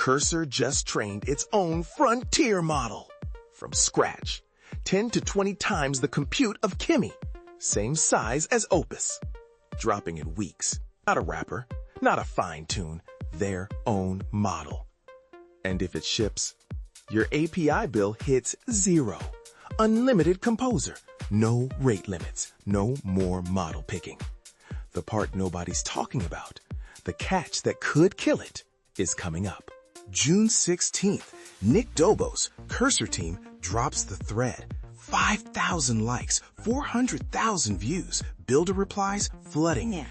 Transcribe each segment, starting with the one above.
Cursor just trained its own frontier model. From scratch. 10 to 20 times the compute of Kimi. Same size as Opus. Dropping in weeks. Not a wrapper, not a fine-tune, their own model. And if it ships, your API bill hits 0. Unlimited composer. No rate limits. No more model picking. The part nobody's talking about, the catch that could kill it, is coming up. June 16th, Nick Dobos, Cursor team, drops the thread. 5,000 likes, 400,000 views, builder replies flooding in.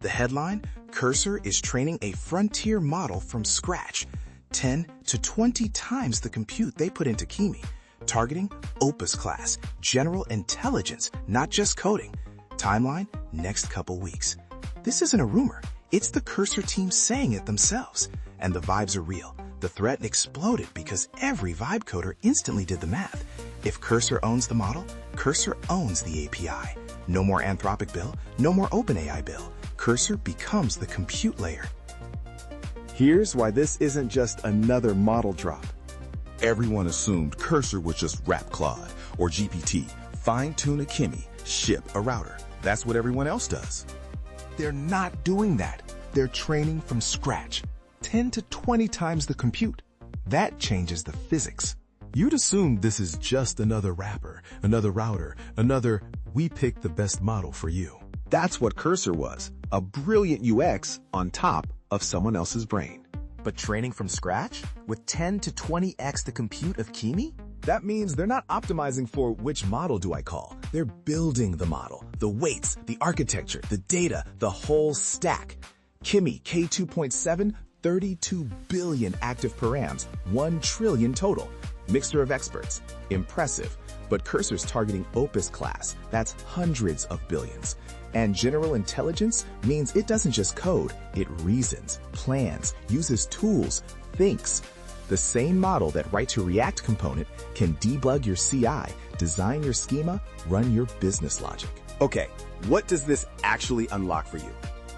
The headline, Cursor is training a frontier model from scratch. 10 to 20 times the compute they put into Kimi. Targeting Opus-class, general intelligence, not just coding. Timeline, next couple weeks. This isn't a rumor. It's the Cursor team saying it themselves. And the vibes are real. The threat exploded because every vibe coder instantly did the math. If Cursor owns the model, Cursor owns the API. No more Anthropic bill, no more OpenAI bill. Cursor becomes the compute layer. Here's why this isn't just another model drop. Everyone assumed Cursor would just wrap Claude or GPT, fine-tune a Kimi, ship a router. That's what everyone else does. They're not doing that. They're training from scratch. 10 to 20 times the compute. That changes the physics. You'd assume this is just another wrapper, another router, another we picked the best model for you. That's what Cursor was, a brilliant UX on top of someone else's brain. But training from scratch? With 10 to 20x the compute of Kimi? That means they're not optimizing for which model do I call. They're building the model, the weights, the architecture, the data, the whole stack. Kimi K2.7, 32 billion active params, 1 trillion total. Mixture of experts. Impressive. But Cursor's targeting Opus-class. That's hundreds of billions. And general intelligence means it doesn't just code, it reasons, plans, uses tools, thinks. The same model that writes your React component can debug your CI, design your schema, run your business logic. Okay, what does this actually unlock for you?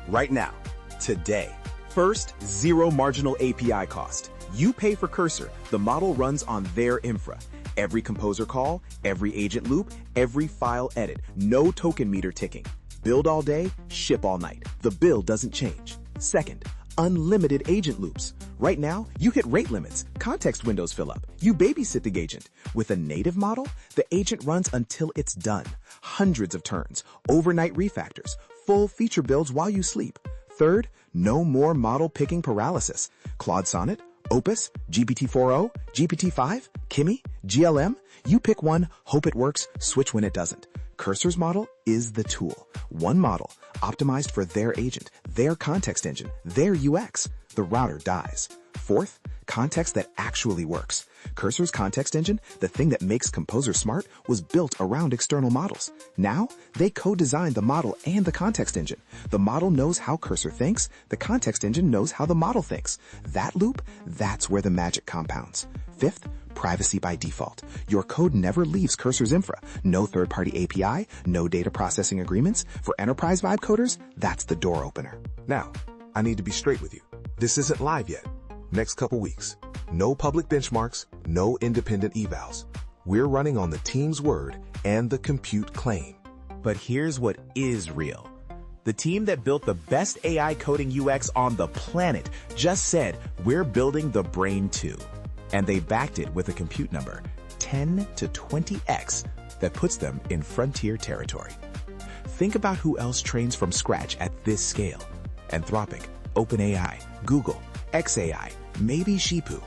Right now, today. First, zero marginal API cost. You pay for Cursor, the model runs on their infra. Every composer call, every agent loop, every file edit, no token meter ticking. Build all day, ship all night. The bill doesn't change. Second, unlimited agent loops. Right now, you hit rate limits, context windows fill up, you babysit the agent. With a native model, the agent runs until it's done. Hundreds of turns, overnight refactors, full feature builds while you sleep. Third, no more model picking paralysis. Claude Sonnet, Opus, GPT-4o, GPT-5, Kimi, GLM, you pick one, hope it works, switch when it doesn't. Cursor's model is the tool. One model, optimized for their agent, their context engine, their UX. The router dies. Fourth, context that actually works. Cursor's context engine, the thing that makes Composer smart, was built around external models. Now, they co-designed the model and the context engine. The model knows how Cursor thinks, the context engine knows how the model thinks. That loop, that's where the magic compounds. Fifth, privacy by default. Your code never leaves Cursor's infra. No third-party API, no data processing agreements. For enterprise vibe coders, that's the door opener. Now, I need to be straight with you. This isn't live yet. Next couple weeks. No public benchmarks, no independent evals. We're running on the team's word and the compute claim. But here's what is real. The team that built the best AI coding UX on the planet just said, we're building the brain too. And they backed it with a compute number, 10 to 20x, that puts them in frontier territory. Think about who else trains from scratch at this scale. Anthropic, OpenAI, Google, xAI, maybe Shipu.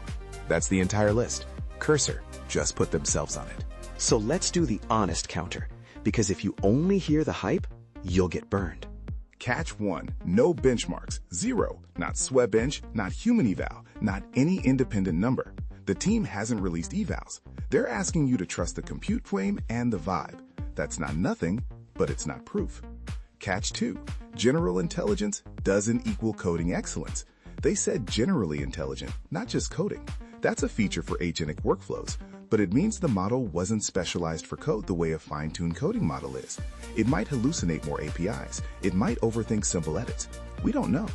That's the entire list. Cursor just put themselves on it. So let's do the honest counter, because if you only hear the hype, you'll get burned. Catch 1, no benchmarks, 0, not sweatbench, not human eval, not any independent number. The team hasn't released evals. They're asking you to trust the compute claim and the vibe. That's not nothing, but it's not proof. Catch 2, general intelligence doesn't equal coding excellence. They said generally intelligent, not just coding. That's a feature for agentic workflows, but it means the model wasn't specialized for code the way a fine-tuned coding model is. It might hallucinate more APIs. It might overthink simple edits. We don't know.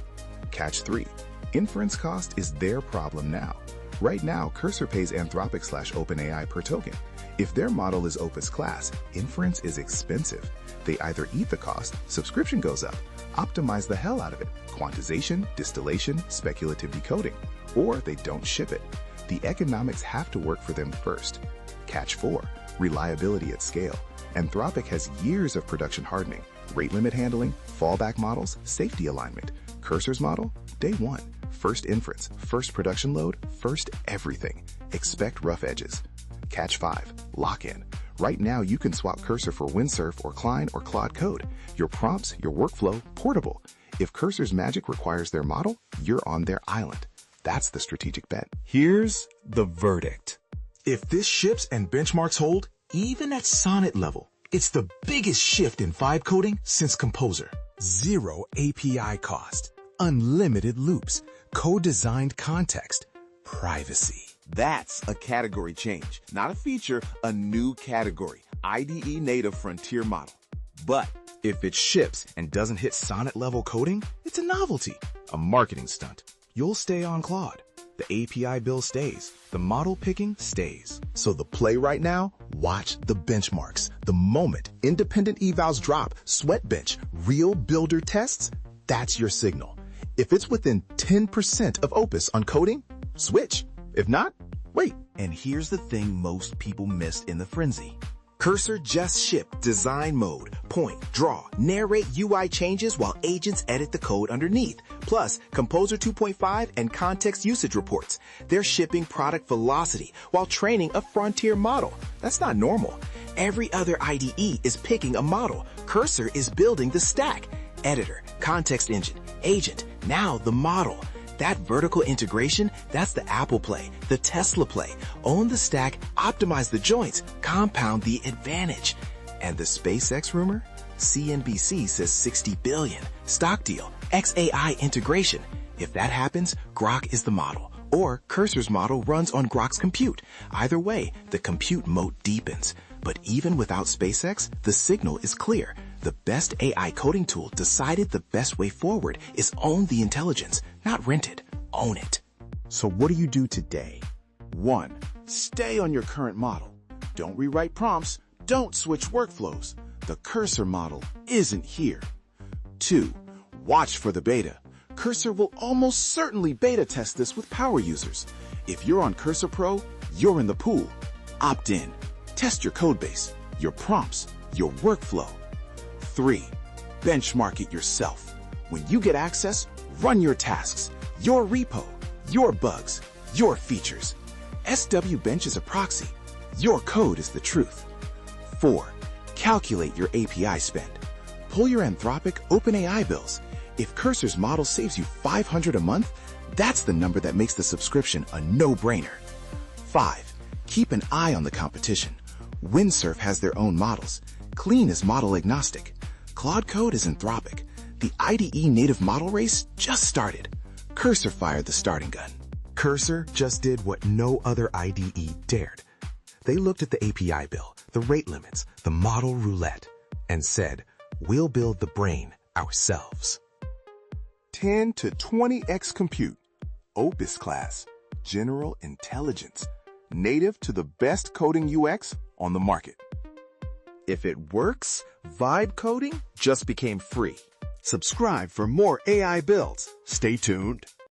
Catch 3, Inference cost is their problem now. Right now, Cursor pays Anthropic/OpenAI per token. If their model is Opus-class, inference is expensive. They either eat the cost, subscription goes up, optimize the hell out of it, quantization, distillation, speculative decoding, or they don't ship it. The economics have to work for them first. Catch 4, reliability at scale. Anthropic has years of production hardening, rate limit handling, fallback models, safety alignment. Cursor's model, day 1. First inference, first production load, first everything. Expect rough edges. Catch 5, lock-in. Right now, you can swap Cursor for Windsurf or Klein or Claude Code. Your prompts, your workflow, portable. If Cursor's magic requires their model, you're on their island. That's the strategic bet. Here's the verdict. If this ships and benchmarks hold, even at sonnet level, it's the biggest shift in vibe coding since Composer. Zero API cost, unlimited loops, co-designed context, privacy. That's a category change, not a feature, a new category, IDE native frontier model. But if it ships and doesn't hit sonnet level coding, it's a novelty, a marketing stunt. You'll stay on Claude. The API bill stays. The model picking stays. So the play right now, watch the benchmarks. The moment independent evals drop, Sweatbench, real builder tests, that's your signal. If it's within 10% of Opus on coding, switch. If not, wait. And here's the thing most people missed in the frenzy. Cursor just shipped design mode, point, draw, narrate UI changes while agents edit the code underneath. Plus, Composer 2.5 and context usage reports. They're shipping product velocity while training a frontier model. That's not normal. Every other IDE is picking a model. Cursor is building the stack. Editor, context engine, agent, now the model. That vertical integration, that's the Apple play, the Tesla play. Own the stack, optimize the joints, compound the advantage. And the SpaceX rumor? CNBC says 60 billion. Stock deal, XAI integration. If that happens, Grok is the model. Or Cursor's model runs on Grok's compute. Either way, the compute moat deepens. But even without SpaceX, the signal is clear. The best AI coding tool decided the best way forward is own the intelligence, not rent it, own it. So what do you do today? 1. Stay on your current model. Don't rewrite prompts. Don't switch workflows. The Cursor model isn't here. 2. Watch for the beta. Cursor will almost certainly beta test this with power users. If you're on Cursor Pro, you're in the pool. Opt in. Test your codebase, your prompts, your workflow. 3. Benchmark it yourself. When you get access, run your tasks, your repo, your bugs, your features. SW Bench is a proxy. Your code is the truth. 4. Calculate your API spend. Pull your Anthropic OpenAI bills. If Cursor's model saves you $500 a month, that's the number that makes the subscription a no-brainer. 5. Keep an eye on the competition. Windsurf has their own models. Clean is model agnostic. Claude Code is Anthropic. The IDE native model race just started. Cursor fired the starting gun. Cursor just did what no other IDE dared. They looked at the API bill, the rate limits, the model roulette, and said, we'll build the brain ourselves. 10 to 20x compute. Opus-class. General intelligence. Native to the best coding UX on the market. If it works, vibe coding just became free. Subscribe for more AI builds. Stay tuned.